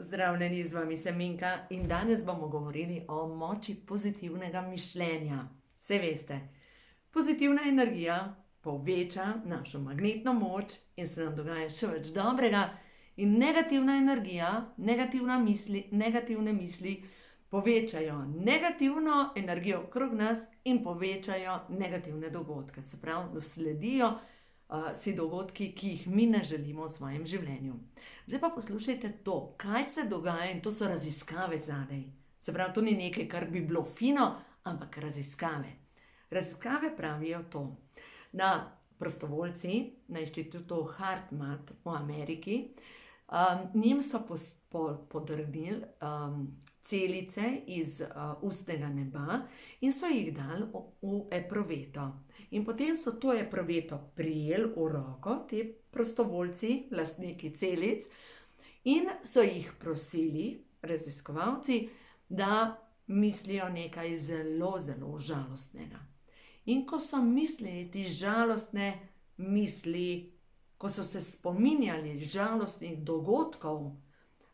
Pozdravljeni, z vami sem Minka in danes bomo govorili o moči pozitivnega mišljenja. Saj veste, pozitivna energija poveča našo magnetno moč in se nam dogaja še več dobrega, in negativna energija, negativne misli povečajo negativno energijo okrog nas in povečajo negativne dogodke. Se pravi, da sledijo si dogodki, ki jih mi ne želimo v svojem življenju. Zdaj pa poslušajte to, kaj se dogaja, in to so raziskave zadaj. Se pravi, to ni nekaj, kar bi bilo fino, ampak raziskave. Raziskave pravijo to, da prostovoljci na inštitutu HeartMath v Ameriki, njim so podrgnili celice iz ustnega neba in so jih dali v epruveto. In potem so to epruveto prijeli v roko, ti prostovoljci, lastniki celic, in so jih prosili, raziskovalci, da mislijo nekaj zelo, zelo žalostnega. In ko so mislili te žalostne misli, ko so se spominjali žalostnih dogodkov,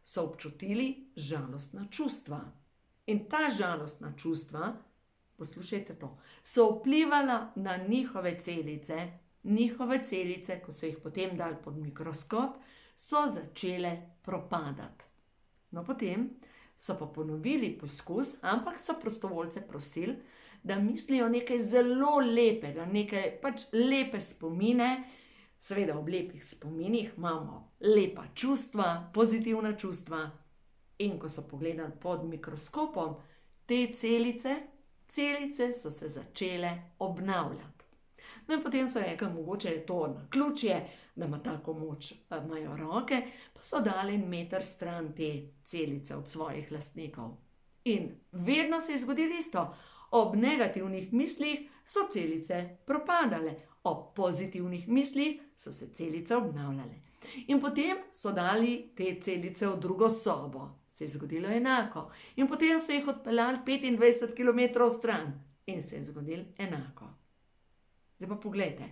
so občutili žalostna čustva. In ta žalostna čustva, poslušajte to, so vplivala na njihove celice, ko so jih potem dali pod mikroskop, so začele propadati. No, potem so pa ponovili poskus, ampak so prostovoljce prosili, da mislijo nekaj zelo lepega, nekaj lepe spomine. Seveda ob lepih spominih imamo lepa čustva, pozitivna čustva. In ko so pogledali pod mikroskopom te celice so se začele obnavljati. No in potem so rekli, mogoče je to naključje, da ima tako moč, imajo roke, pa so dali 1 meter stran te celice od svojih lastnikov. In vedno se je zgodilo isto. Ob negativnih mislih so celice propadale, ob pozitivnih mislih so se celice obnavljale. In potem so dali te celice v drugo sobo. Se je zgodilo enako. In potem so jih odpeljali 25 kilometrov stran in se je zgodilo enako. Zdaj pa poglejte,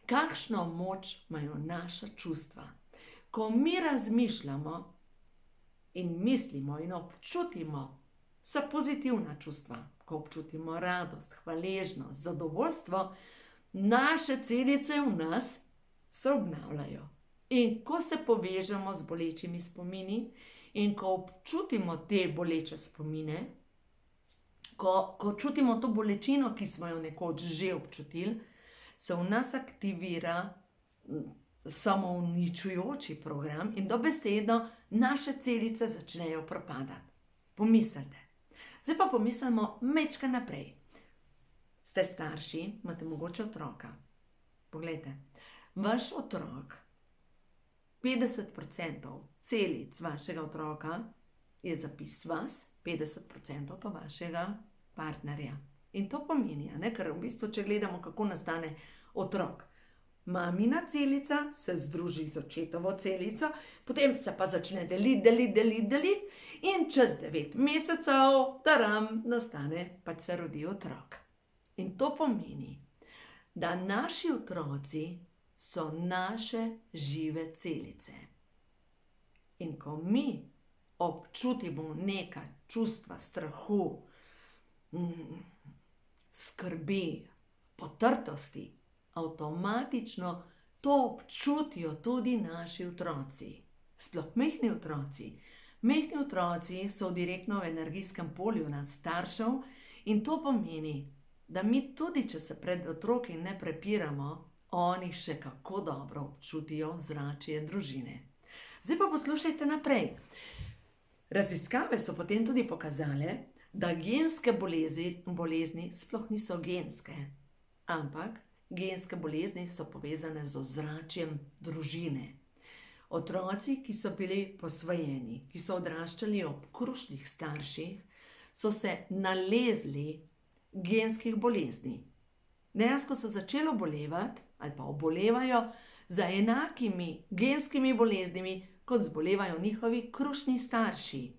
kakšno moč imajo naša čustva. Ko mi razmišljamo in mislimo in občutimo vsa pozitivna čustva, ko občutimo radost, hvaležnost, zadovoljstvo, naše celice v nas se obnavljajo. In ko se povežemo z bolečimi spomini in ko občutimo te boleče spomine, ko čutimo to bolečino, ki smo jo nekoč že občutili, se v nas aktivira samouničujoči program in dobesedno naše celice začnejo propadati. Pomislite. Zdaj pa pomislimo majčkeno naprej. Ste starši, imate mogoče otroka. Poglejte, vaš otrok, 50% celic vašega otroka je zapis vas, 50% pa vašega partnerja. In to pomeni, ker v bistvu, če gledamo, kako nastane otrok. Mamina celica se združi z očetovo celico, potem se pa začne deliti in čez 9 mesecev, nastane, se rodi otrok. In to pomeni, da naši otroci so naše žive celice. In ko mi občutimo neka čustva strahu, skrbi, potrtosti, avtomatično to občutijo tudi naši otroci. Sploh majhni otroci. Majhni otroci so direktno v energijskem polju nas staršev in to pomeni, da mi tudi, če se pred otroki ne prepiramo, oni še kako dobro občutijo ozračje družine. Zdaj pa poslušajte naprej. Raziskave so potem tudi pokazale, da genske bolezni sploh niso genske, ampak genske bolezni so povezane z ozračjem družine. Otroci, ki so bili posvojeni, ki so odraščali ob krušnih starših, so se nalezli genskih bolezni. Dejansko so začeli obolevati ali pa obolevajo za enakimi genskimi boleznimi, kot zbolevajo njihovi krušni starši.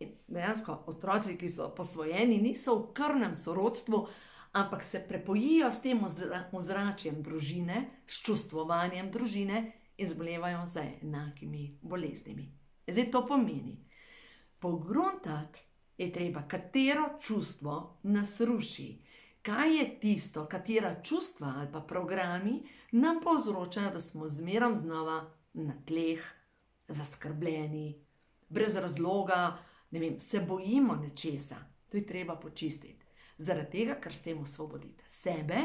In dejansko otroci, ki so posvojeni, niso v krvnem sorodstvu, ampak se prepojijo s tem ozračjem družine, s čustvovanjem družine in zbolevajo za enakimi boleznimi. Zdaj to pomeni, pogruntati je treba, katero čustvo nas ruši. Kaj je tisto, katera čustva ali pa programi nam povzročajo, da smo zmerom znova na tleh, zaskrbljeni, brez razloga, ne vem, se bojimo nečesa. To je treba počistiti. Zaradi tega, ker s tem osvobodite sebe,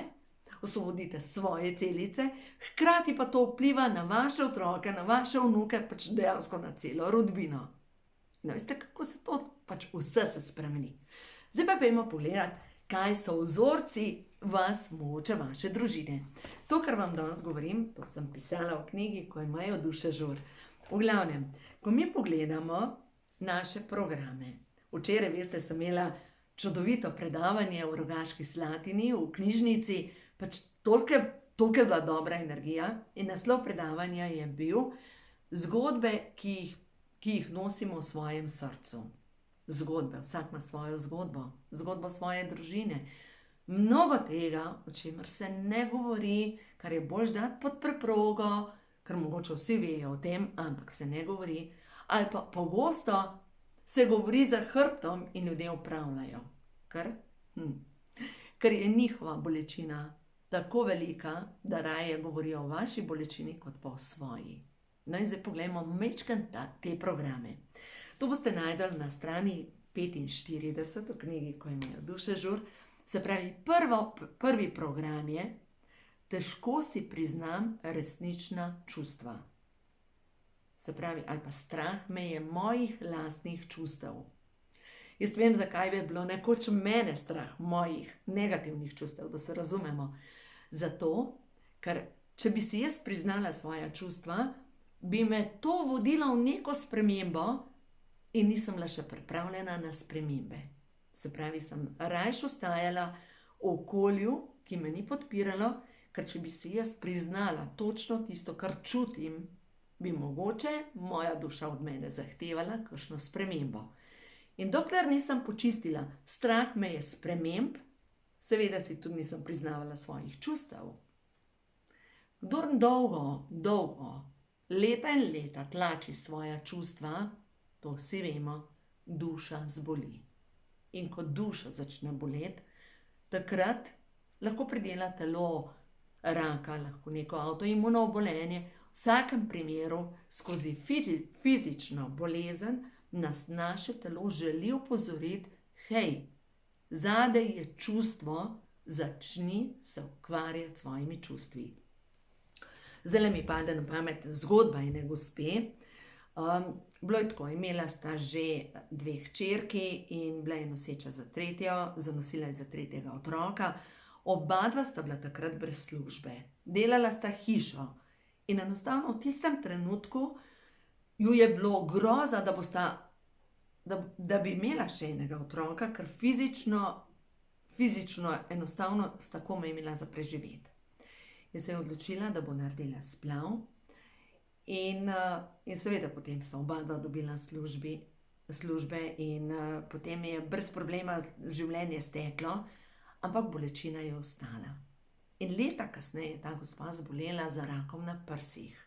osvobodite svoje celice, hkrati pa to vpliva na vaše otroke, na vaše vnuke, pač dejansko na celo rodbino. No, veste, kako se to pač vse se spremeni. Zdaj pa pojdimo pogledati, kaj so vzorci vas, mogoče vaše družine. To, kar vam danes govorim, to sem pisala v knjigi, Ko imajo duše žur. V glavnem, ko mi pogledamo naše programe, včeraj, veste, sem imela čudovito predavanje v Rogaški Slatini, v knjižnici, pač toliko je bila dobra energija in naslov predavanja je bil zgodbe, ki jih nosimo v svojem srcu. Zgodbe, vsak ima svojo zgodbo, zgodbo svoje družine. Mnogo tega, o čemer se ne govori, kar je boljš dati pod preprogo, ker mogoče vsi vejo o tem, ampak se ne govori, ali pa pogosto se govori za hrbtom in ljudje upravljajo. Ker je njihova bolečina tako velika, da raje govorijo o vaši bolečini, kot pa o svoji. No in zdaj poglejmo majčkeno te programe. To boste najdeli na strani 45 v knjigi Ko imajo duše žur. Se pravi, prvi program je: težko si priznam resnična čustva. Se pravi, ali pa strah me je mojih lastnih čustev. Jaz vem, zakaj bi bilo nekoč mene strah mojih negativnih čustev, da se razumemo. Zato, ker če bi si jaz priznala svoja čustva, bi me to vodilo v neko spremembo in nisem bila še pripravljena na spremembe. Se pravi, sem rajš ostajala v okolju, ki me ni podpiralo, ker če bi si jaz priznala točno tisto, kar čutim, bi mogoče moja duša od mene zahtevala kakšno spremembo. In dokler nisem počistila, strah me je sprememb, seveda si tudi nisem priznavala svojih čustev. Kdor dolgo, leta in leta tlači svoja čustva, to vsi vemo, duša zboli. In ko duša začne boleti, takrat lahko pridela telo raka, lahko neko avtoimuno obolenje. V vsakem primeru skozi fizično bolezen nas naše telo želi opozoriti: hej, zadaj je čustvo, začni se ukvarjati s svojimi čustvi. Zdaj mi pade na pamet zgodba ene gospe. Bilo je tako, imela sta že 2 hčerki in bila je noseča za tretjo, zanosila je za 3. otroka. Obadva sta bila takrat brez službe. Delala sta hišo in enostavno v tistem trenutku ju je bilo groza, da bi imela še enega otroka, ker fizično enostavno sta komaj imela za preživeti. In se je odločila, da bo naredila splav. In seveda potem sta obadva dobila službe in potem je brez problema življenje steklo, ampak bolečina je ostala. In leta kasneje je ta gospa zbolela za rakom na prsih.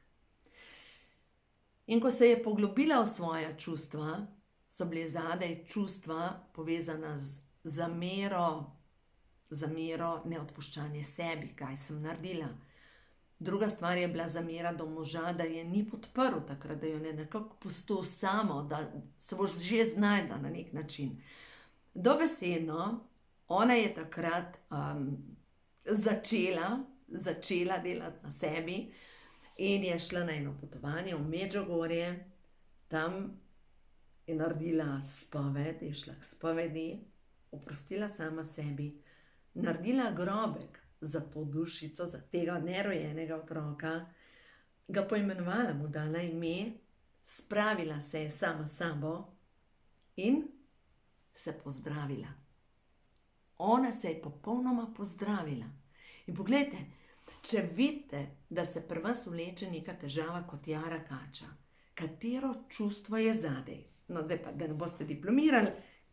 In ko se je poglobila v svoja čustva, so bile zadaj čustva povezana z zamero, neodpuščanje sebi, kaj sem naredila. Druga stvar je bila zamera do moža, da je ni podprl takrat, da jo ne nekako pustil samo, da se boš že znašla na nek način. Dobesedno, ona je takrat začela delati na sebi in je šla na eno potovanje v Medžugorje. Tam je naredila spoved, je šla k spovedi, oprostila sama sebi, naredila grobek za to dušico, za tega nerojenega otroka, ga poimenovala, mu dala ime, spravila se je sama s sabo in se pozdravila. Ona se je popolnoma pozdravila. In poglejte, če vidite, da se pri vas vleče neka težava kot jara kača, katero čustvo je zadaj? No, zdaj pa, da ne boste diplomirali,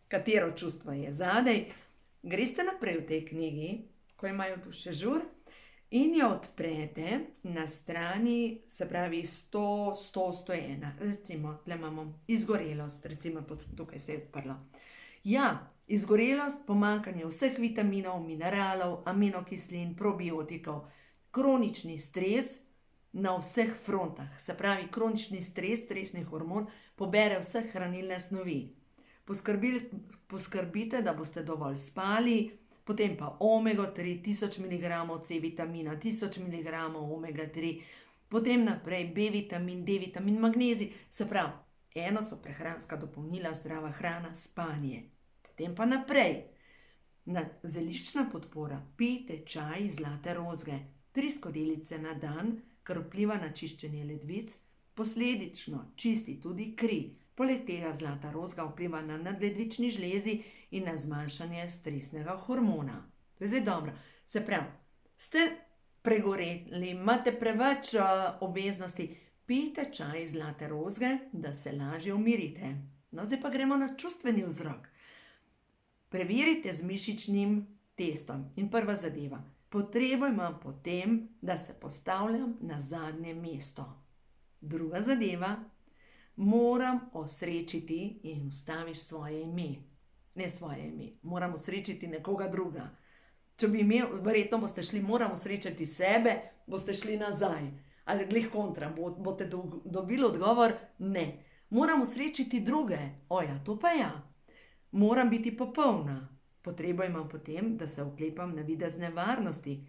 katero čustvo je zadaj, greste naprej v tej knjigi, Ko imajo duše žur, in jo odprete na strani, se pravi 100, 100, 101. Recimo, tle imamo izgorelost, recimo to tukaj se je odprlo. Ja, izgorelost, pomanjkanje vseh vitaminov, mineralov, aminokislin, probiotikov, kronični stres na vseh frontah. Se pravi, kronični stres, stresni hormon, pobere vse hranilne snovi. Poskrbite, da boste dovolj spali, potem pa omega 3, 1000 mg C vitamina, 1000 mg omega 3, potem naprej B vitamin, D vitamin, magnezij. Se pravi, eno so prehranska dopolnila, zdrava hrana, spanje. Potem pa naprej. Zeliščna podpora, pijte čaj iz zlate rozge, 3 skodelice na dan, kar vpliva na čiščenje ledvic, posledično čisti tudi kri. Poleg tega zlata rozga vpliva na nadledvični žlezi in na zmanjšanje stresnega hormona. To je zdaj dobro. Se pravi, ste pregoreli, imate preveč obveznosti, pijte čaj iz zlate rozge, da se lažje umirite. No, zdaj pa gremo na čustveni vzrok. Preverite z mišičnim testom. In prva zadeva, potrebo imam po tem, da se postavljam na zadnje mesto. Druga zadeva, moram osrečiti in vstaviš svoje ime. Ne svoje ime, moram osrečiti nekoga druga. Če bi imel, verjetno boste šli, moram osrečiti sebe, boste šli nazaj. Ali glih kontra, boste dobili odgovor, ne. Moram osrečiti druge, oja, to pa ja. Moram biti popolna. Potrebo imam potem, da se oklepam navidezne varnosti.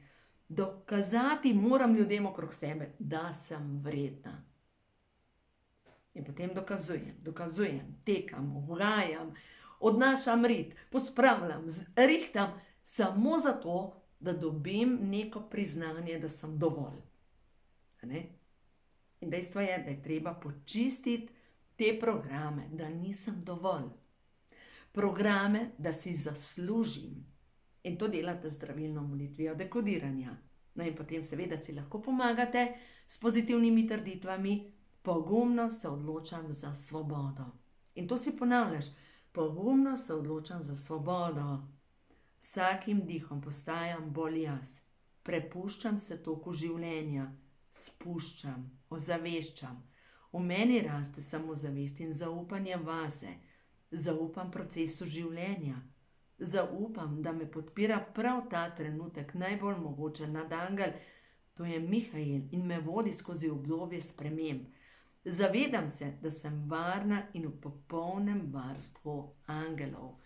Dokazati moram ljudem okrog sebe, da sem vredna. In potem dokazujem, tekam, ugajam, odnašam rit, pospravljam, rihtam, samo zato, da dobim neko priznanje, da sem dovolj. In dejstvo je, da je treba počistiti te programe, da nisem dovolj. Programe, da si zaslužim. In to delate z zdravilno molitvijo dekodiranja. No in potem seveda si lahko pomagate s pozitivnimi trditvami. Pogumno se odločam za svobodo. In to si ponavljaš. Pogumno se odločam za svobodo. Vsakim dihom postajam bolj jaz. Prepuščam se toku življenja. Spuščam, ozaveščam. V meni raste samozavest in zaupanje vase. Zaupam procesu življenja. Zaupam, da me podpira prav ta trenutek najbolj mogoče nadangel. To je Mihael in me vodi skozi obdobje sprememb. Zavedam se, da sem varna in v popolnem varstvu angelov.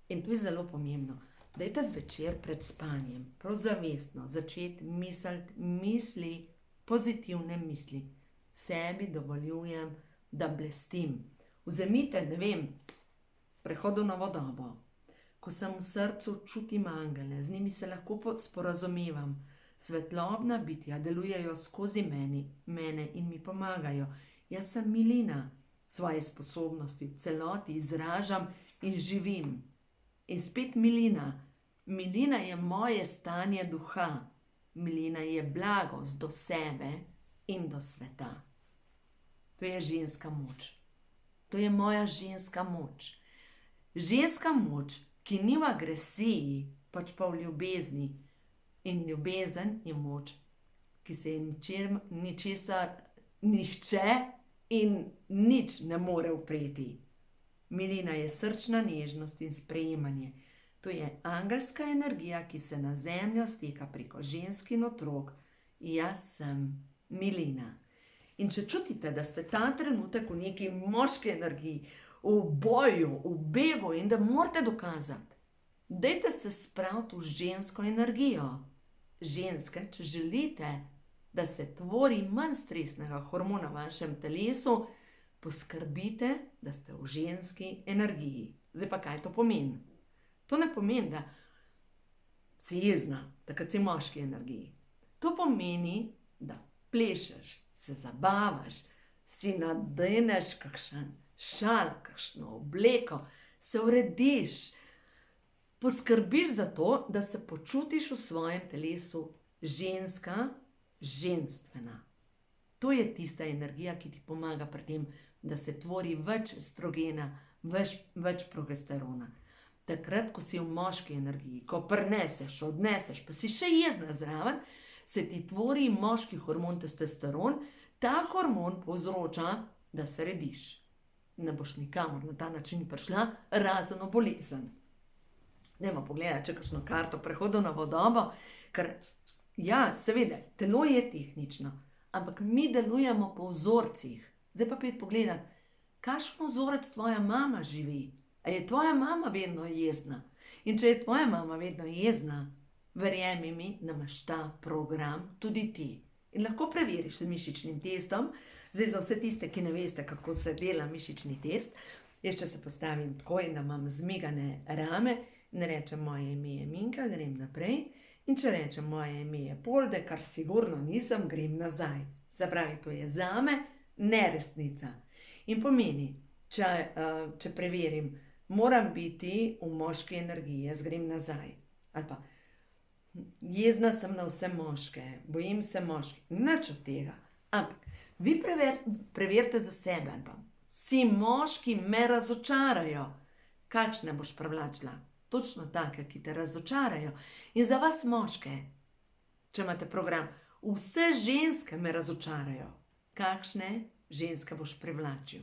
In to je zelo pomembno. Dajte zvečer pred spanjem, prav zavestno, začeti misliti misli, pozitivne misli. Sebi dovoljujem, da blestim. Vzemite, ne vem, prehod v novo dobo. Ko sem v srcu, čutim angele, z njimi se lahko sporazumevam. Svetlobna bitja delujejo skozi mene in mi pomagajo. Jaz sem milina, svoje sposobnosti v celoti izražam in živim. In spet milina. Milina je moje stanje duha. Milina je blagost do sebe in do sveta. To je ženska moč. To je moja ženska moč. Ženska moč, ki ni v agresiji, pač pa v ljubezni. In ljubezen je moč, ki se ničesar, nihče in nič ne more upreti. Milina je srčna nežnost in sprejemanje. To je angelska energija, ki se na zemljo steka preko žensk in otrok. Jaz sem milina. In če čutite, da ste ta trenutek v neki moški energiji, v boju, v begu in da morate dokazati, dajte se spraviti v žensko energijo. Ženske, če želite, da se tvori manj stresnega hormona v vašem telesu, poskrbite, da ste v ženski energiji. Zdaj pa kaj to pomeni? To ne pomeni, da si jezna, takrat si v moški energiji. To pomeni, da plešeš, se zabavaš, si nadeneš kakšen šal, kakšno obleko, se urediš, poskrbiš za to, da se počutiš v svojem telesu ženska, ženstvena. To je tista energija, ki ti pomaga pri tem, da se tvori več estrogena, več progesterona. Takrat, ko si v moški energiji, ko prineseš, odneseš, pa si še jezna zraven, se ti tvori moški hormon testosteron, ta hormon povzroča, da se rediš. Ne boš nikamor na ta način prišla, razen v bolezen. Dajmo pogledati, če kakšno karto prehodu na vodobo, ker ja, seveda, telo je tehnično, ampak mi delujemo po vzorcih. Zdaj pa pogledati, kakšen vzorec tvoja mama živi. A je tvoja mama vedno jezna? In če je tvoja mama vedno jezna, verjemi mi, da imaš ta program tudi ti. In lahko preveriš s mišičnim testom. Zdaj za vse tiste, ki ne veste, kako se dela mišični test, jaz če se postavim tako in da imam zmigane rame, in rečem, moje ime je Minka, grem naprej. In če rečem, moje ime je Polde, kar sigurno nisem, grem nazaj. Se pravi, to je zame neresnica. In pomeni, če preverim, moram biti v moški energiji, jaz grem nazaj. Ali pa, jezna sem na vse moške, bojim se moški. Nič od tega. Ampak, vi preverite za sebe. Ali pa, vsi moški me razočarajo. Kakšne boš privlačila? Točno take, ki te razočarajo. In za vas moške, če imate program, vse ženske me razočarajo. Kakšne ženske boš privlačil?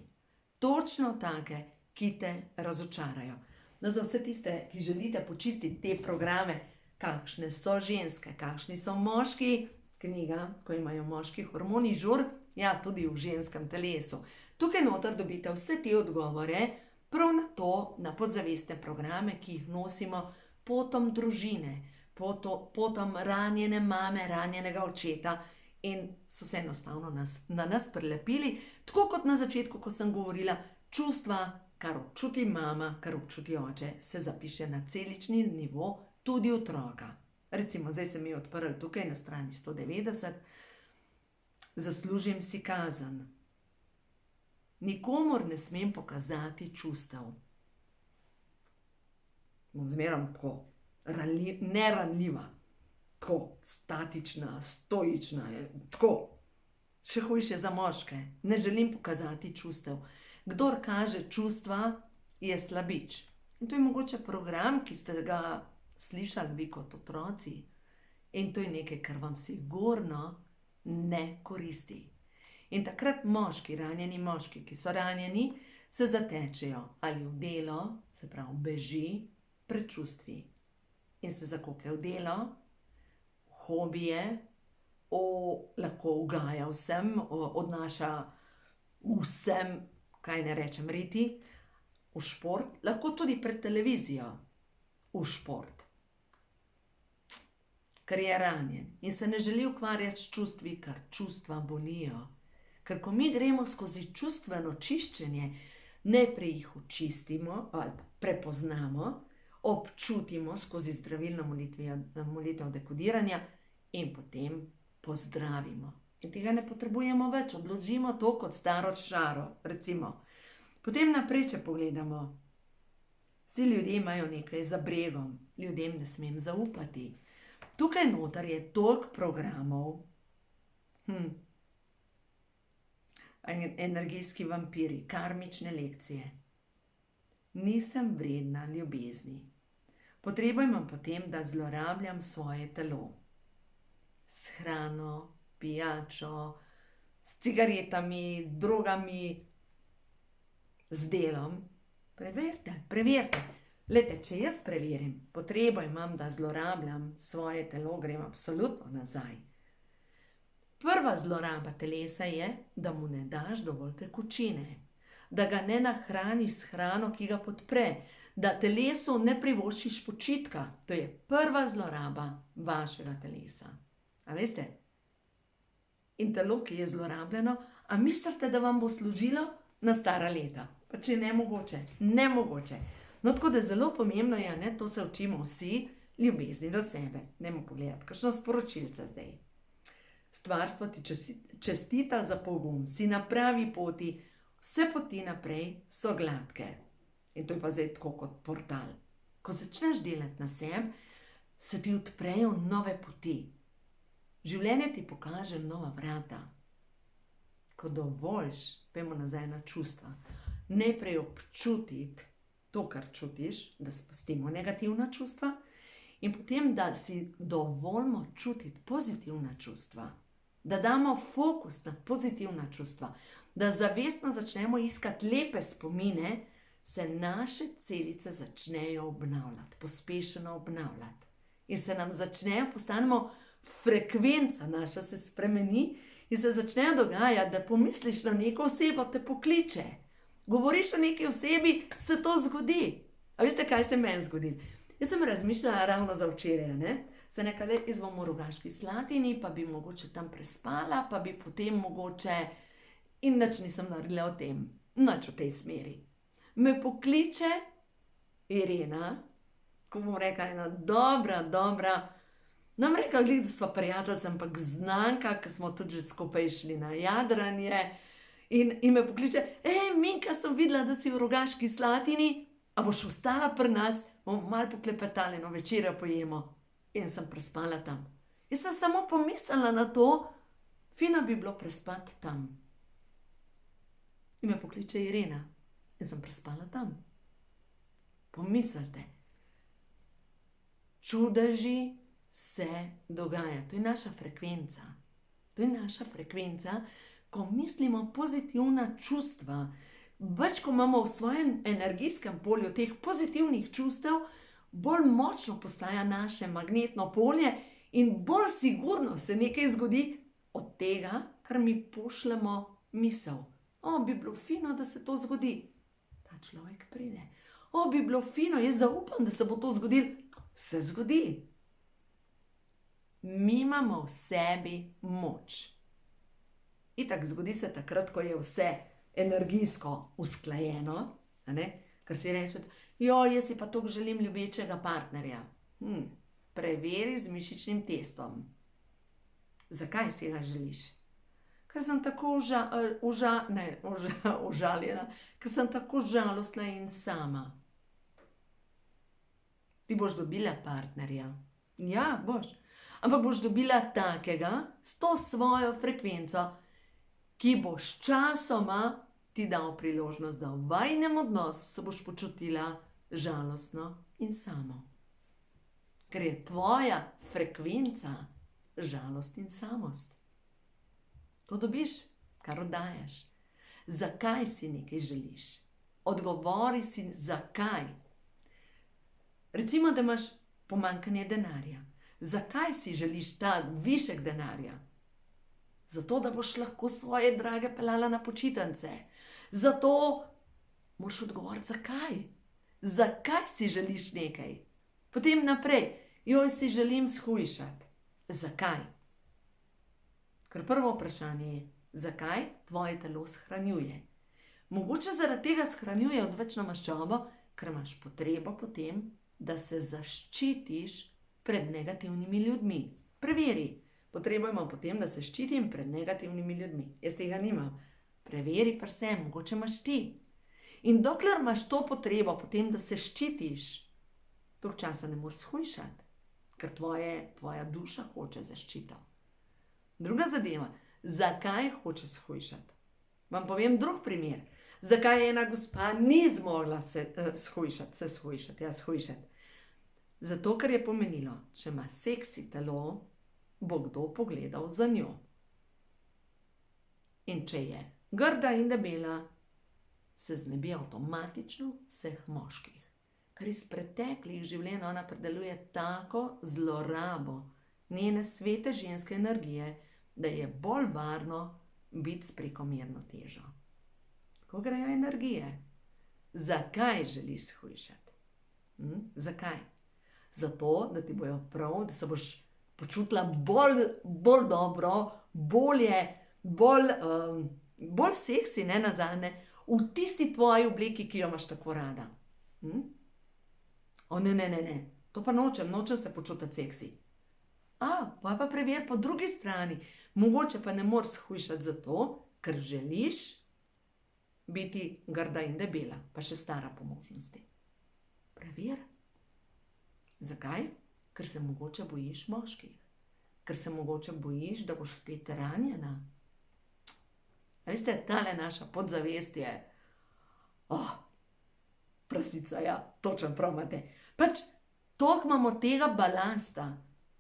Točno take, ki te razočarajo. No, za vse tiste, ki želite počistiti te programe, kakšne so ženske, kakšni so moški, knjiga, ko imajo moški hormoni žur, ja, tudi v ženskem telesu. Tukaj noter dobite vse te odgovore, prav na to, na podzavestne programe, ki jih nosimo potom družine, potom ranjene mame, ranjenega očeta in so se enostavno na nas prilepili, tako kot na začetku, ko sem govorila, čustva, kar občuti mama, kar občuti oče, se zapiše na celični nivo tudi otroka. Recimo, zdaj se mi je odprl tukaj na strani 190, zaslužim si kazen. Nikomur ne smem pokazati čustev. Bom zmerom tako neranljiva, tako statična, stoična, tako. Še hujše za moške, ne želim pokazati čustev. Kdor kaže čustva, je slabič. In to je mogoče program, ki ste ga slišali vi kot otroci. In to je nekaj, kar vam sigurno ne koristi. In takrat moški, ranjeni moški, ki so ranjeni, se zatečejo ali v delo, se pravi beži pred čustvi. In se zakoplje v delo, hobije, lahko ugaja vsem, odnaša vsem, kaj ne rečem, riti, v šport, lahko tudi pred televizijo, v šport. Ker je ranjen in se ne želi ukvarjati s čustvi, ker čustva bolijo. Ker ko mi gremo skozi čustveno čiščenje, najprej jih očistimo ali prepoznamo, občutimo skozi zdravilno molitev dekodiranja in potem pozdravimo. In tega ne potrebujemo več, odložimo to kot staro šaro, recimo. Potem naprej, če pogledamo, vsi ljudje imajo nekaj za bregom, ljudem ne smem zaupati. Tukaj noter je toliko programov, energijski vampiri, karmične lekcije. Nisem vredna ljubezni. Potrebo imam potem, da zlorabljam svoje telo. S hrano, pijačo, s cigaretami, drogami, z delom. Preverite. Glejte, če jaz preverim, potrebo imam, da zlorabljam svoje telo, grem absolutno nazaj. Prva zloraba telesa je, da mu ne daš dovolj tekočine, da ga ne nahraniš s hrano, ki ga podpre, da telesu ne privoščiš počitka. To je prva zloraba vašega telesa. A veste? In telo, ki je zlorabljeno, a mislite, da vam bo služilo na stara leta? Pa če je nemogoče. No, tako da zelo pomembno je, ne, to se učimo vsi, ljubezni do sebe. Dajmo pogledati, kakšno sporočilce zdaj. Stvarstvo ti čestita za pogum, si na pravi poti, vse poti naprej so gladke. In to je pa zdaj tako kot portal. Ko začneš delati na sebi, se ti odprejo nove poti. Življenje ti pokaže nova vrata. Ko dovoliš, pojmo nazaj na čustva, najprej občutiti to, kar čutiš, da spustimo negativna čustva, In potem, da si dovolimo čutiti pozitivna čustva, da damo fokus na pozitivna čustva, da zavestno začnemo iskati lepe spomine, se naše celice začnejo obnavljati, pospešeno obnavljati. In se nam začnejo, postanemo frekvenca naša se spremeni in se začnejo dogajati, da pomisliš na neko osebo, te pokliče. Govoriš o neki osebi, se to zgodi. A veste, kaj se meni zgodi? Jaz sem razmišljala ravno za včeraj, ne? Se nekaj, jaz bom v Rogaški Slatini, pa bi mogoče tam prespala, pa bi potem mogoče... In nič nisem naredila o tem, nič v tej smeri. Me pokliče Irena, ko bom rekla, ena dobra, nam rekla, da sva prijateljica, ampak znanka, ki smo tudi že skupaj šli na jadranje, in me pokliče, Minka, sem videla, da si v Rogaški Slatini, a boš ostala pri nas, bomo malo poklepetali, no večerjo pojemo. In sem prespala tam. Jaz sem samo pomislila na to, fino bi bilo prespati tam. In me pokliče Irena. In sem prespala tam. Pomislite. Čudeži se dogaja. To je naša frekvenca. To je naša frekvenca, ko mislimo pozitivna čustva. Več, ko imamo v svojem energijskem polju teh pozitivnih čustev, bolj močno postaja naše magnetno polje in bolj sigurno se nekaj zgodi od tega, kar mi pošljemo misel. Bi bilo fino, da se to zgodi. Ta človek pride. Bi bilo fino, jaz zaupam, da se bo to zgodilo. Se zgodi. Mi imamo v sebi moč. Itak zgodi se takrat, ko je vse energijsko usklajeno, ker si rečete, jaz si pa toliko želim ljubečega partnerja. Preveri z mišičnim testom. Zakaj si ga želiš? Ker sem tako užaljena, ker sem tako žalostna in sama. Ti boš dobila partnerja. Ja, boš. Ampak boš dobila takega, s to svojo frekvenco, ki bo sčasoma ti dal priložnost, da v vajinem odnosu se boš počutila žalostno in samo. Ker je tvoja frekvenca žalost in samost. To dobiš, kar oddajaš. Zakaj si nekaj želiš? Odgovori si, zakaj. Recimo, da imaš pomanjkanje denarja. Zakaj si želiš ta višek denarja? Zato, da boš lahko svoje drage peljala na počitnice. Zato moraš odgovoriti, zakaj. Zakaj si želiš nekaj? Potem naprej, si želim shujšati. Zakaj? Ker prvo vprašanje je, zakaj tvoje telo shranjuje. Mogoče zaradi tega shranjuje odvečno maščobo, ker imaš potrebo potem, da se zaščitiš pred negativnimi ljudmi. Preveri. Potrebo imam potem, da se ščitim pred negativnimi ljudmi. Jaz tega nimam. Preveri pa se, mogoče imaš ti. In dokler imaš to potrebo potem, da se ščitiš, toliko časa ne moreš shujšati, ker tvoja duša hoče zaščito. Druga zadeva, zakaj hoče shujšati? Vam povem drug primer. Zakaj ena gospa ni zmogla se shujšati? Zato, ker je pomenilo, če ima seksi telo, bo kdo pogledal za njo. In če je grda in debela, se znebi avtomatično vseh moških. Ker iz preteklih življenj ona predeluje tako zlorabo njene svete ženske energije, da je bolj varno biti s prekomerno težo. Tako grejo energije. Zakaj želiš shujšati? Zakaj? Zato, da ti bojo prav, da se boš počutila bolj dobro, bolje, bolj seksi, ne nazadnje, v tisti tvoji obleki, ki jo imaš tako rada. Ne, to pa nočem se počutiti seksi. Pa preveri po drugi strani. Mogoče pa ne moreš shujšati zato, ker želiš biti grda in debela, pa še stara po možnosti. Preveri. Zakaj? Ker se mogoče bojiš moških. Ker se mogoče bojiš, da boš spet ranjena. A veste, tale naša podzavest je... Prasica, ja, točno prav imate. toliko imamo tega balasta,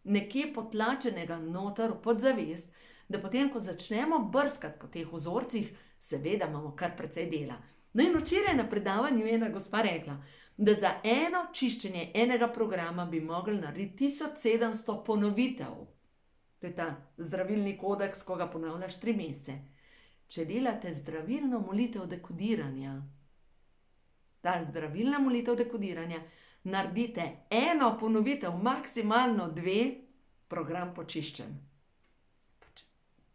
nekje potlačenega noter v podzavest, da potem, ko začnemo brskati po teh vzorcih, seveda imamo kar precej dela. No in včeraj na predavanju je ena gospa rekla, da za eno čiščenje enega programa bi mogli narediti 1700 ponovitev. To je ta zdravilni kodeks, ko ga ponavljaš 3 mesece. Če delate zdravilno molitev dekodiranja, ta zdravilna molitev dekodiranja, naredite eno ponovitev, maksimalno 2, program počiščen.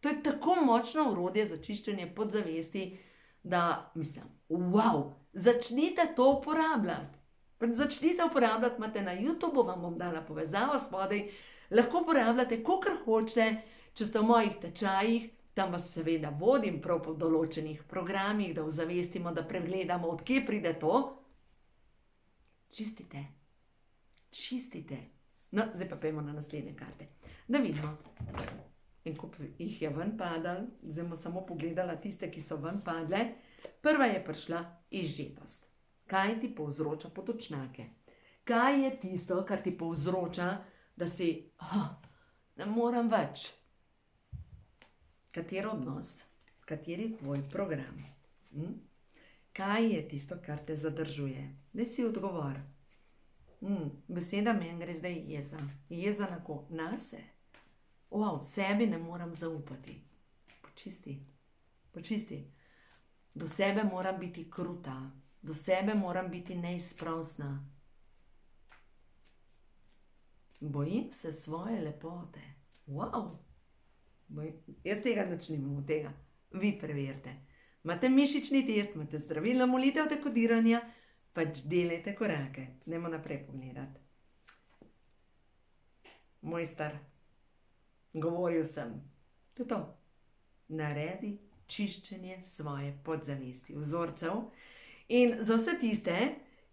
To je tako močno orodje za čiščenje podzavesti, da mislim, wow, začnite to uporabljati. Začnite uporabljati, imate na YouTubeu, vam bom dala povezavo spodaj, lahko uporabljate, kakor hočete, če ste v mojih tečajih, tam vas seveda vodim prav po določenih programih, da ozavestimo, da pregledamo, od kje pride to. Čistite. Čistite. No, zdaj pa pojmo na naslednje karte. Da vidimo. En kup jih je ven padal, zdaj bomo samo pogledala tiste, ki so ven padle. Prva je prišla izžetost. Kaj ti povzroča potočnjake? Kaj je tisto, kar ti povzroča, da si, ne morem več? Kateri odnos? Kateri tvoj program? Kaj je tisto, kar te zadržuje? Daj si odgovor. Beseda meni gre zdaj jeza. Jeza na koga? Nase. Sebi ne moram zaupati. Počisti. Počisti. Do sebe moram biti kruta. Do sebe moram biti neizprosna. Bojim se svoje lepote. Jaz tega nič nimam od tega. Vi preverite. Imate mišični test, imate zdravilno molitev dekodiranja, pač delajte korake. Dajmo naprej pogledati. Mojster. Govoril sem. To je to. Naredi čiščenje svoje podzavesti, vzorcev. In za vse tiste,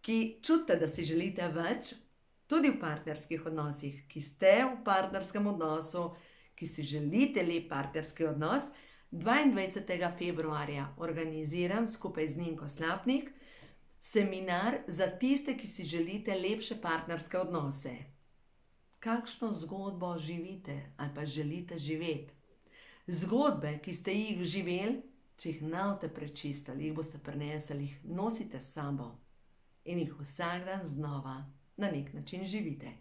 ki čutite, da si želite več, tudi v partnerskih odnosih, ki ste v partnerskem odnosu, ki si želite lep partnerski odnos, 22. februarja organiziram skupaj z Ninko Slapnik seminar za tiste, ki si želite lepše partnerske odnose. Kakšno zgodbo živite ali pa želite živeti? Zgodbe, ki ste jih živeli, če jih ne boste prečistili, jih boste prinesli, jih nosite s sabo in jih vsak dan znova na nek način živite.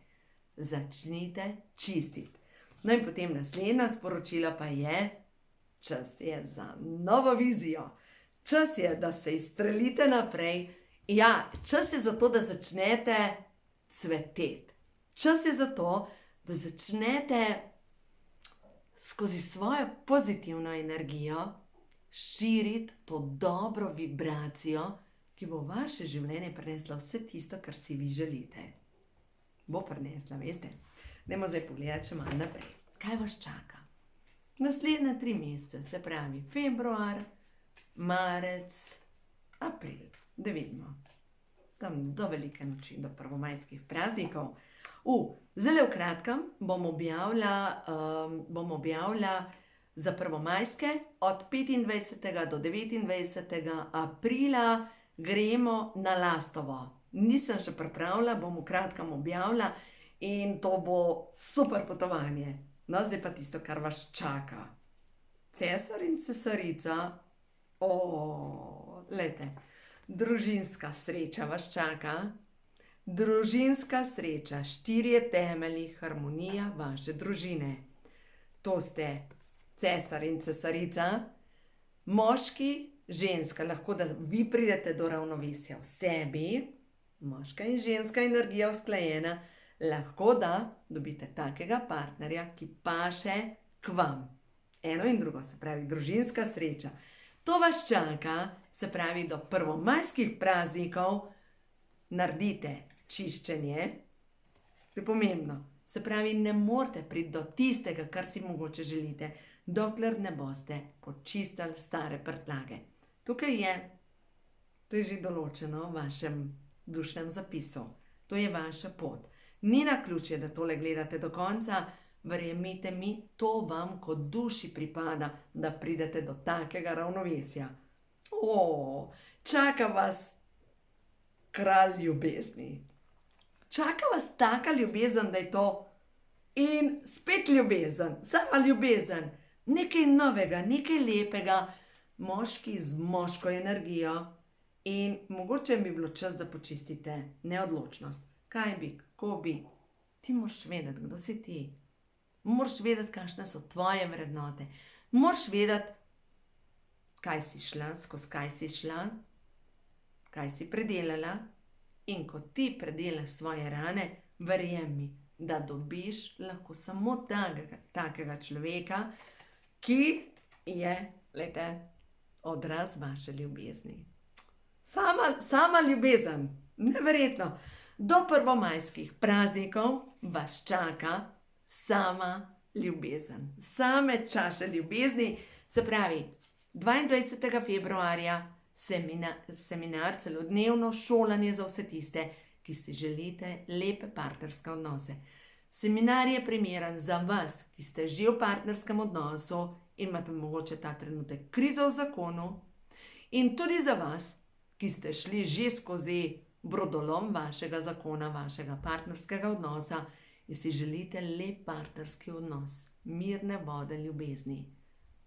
Začnite čistiti. No in potem naslednja sporočila pa je, čas je za novo vizijo. Čas je, da se izstrelite naprej. Ja, čas je za to, da začnete cveteti. Čas je za to, da začnete skozi svojo pozitivno energijo širiti to dobro vibracijo, ki bo v vaše življenje prinesla vse tisto, kar si vi želite. Bo prinesla, veste? Dajmo zdaj pogledati še malo naprej. Kaj vas čaka? Naslednje 3 mesece, se pravi februar, marec, april. Da vidimo. Tam do velike noči, do prvomajskih praznikov. Zdaj v kratkem bom objavila za prvomajske od 25. do 29. aprila gremo na Lastovo. Nisem še pripravila, bom v kratkem objavila in to bo super potovanje. No, zdaj pa tisto, kar vas čaka. Cesar in cesarica. Glejte, družinska sreča vas čaka. Družinska sreča, 4 temelji, harmonija vaše družine. To ste cesar in cesarica, moški, ženska, lahko da vi pridete do ravnovesja v sebi, moška in ženska energija usklajena, lahko da dobite takega partnerja, ki paše k vam. Eno in drugo, se pravi družinska sreča. To vas čaka, se pravi do prvomajskih praznikov, naredite čiščenje. To je pomembno. Se pravi, ne morete priti do tistega, kar si mogoče želite, dokler ne boste počistili stare prtljage. Tukaj je, to je že določeno v vašem dušnem zapisu. To je vaša pot. Ni naključje, da tole gledate do konca, verjemite mi, to vam kot duši pripada, da pridete do takega ravnovesja. Čaka vas kralj ljubezni. čaka vas taka ljubezen, da je to. In spet ljubezen, sama ljubezen, nekaj novega, nekaj lepega, moški z moško energijo. In mogoče bi bilo čas, da počistite neodločnost. Kaj bi, kako bi? Ti moraš vedeti, kdo si ti. Moraš vedeti, kakšne so tvoje vrednote. Moraš vedeti, kaj si šla, skozi kaj si šla, kaj si predelala. In ko ti predelaš svoje rane, verjemi, da dobiš lahko samo takega človeka, ki je, odraz vaše ljubezni. Sama ljubezen, neverjetno. Do prvomajskih praznikov vas čaka sama ljubezen. Same čaše ljubezni, se pravi 22. februarja seminar, celodnevno šolanje za vse tiste, ki si želite lepe partnerske odnose. Seminar je primeren za vas, ki ste že v partnerskem odnosu in imate mogoče ta trenutek krizo v zakonu, in tudi za vas, ki ste šli že skozi brodolom vašega zakona, vašega partnerskega odnosa in si želite lep partnerski odnos, mirne vode ljubezni.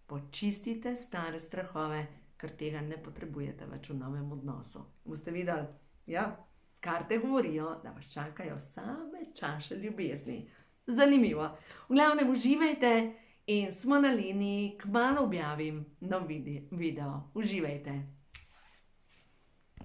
Počistite stare strahove, ker tega ne potrebujete več v novem odnosu. Boste videli, ja, karte govorijo, da vas čakajo same čaše ljubezni. Zanimivo. V glavnem uživajte in smo na liniji, kmalu objavim nov video. Uživajte.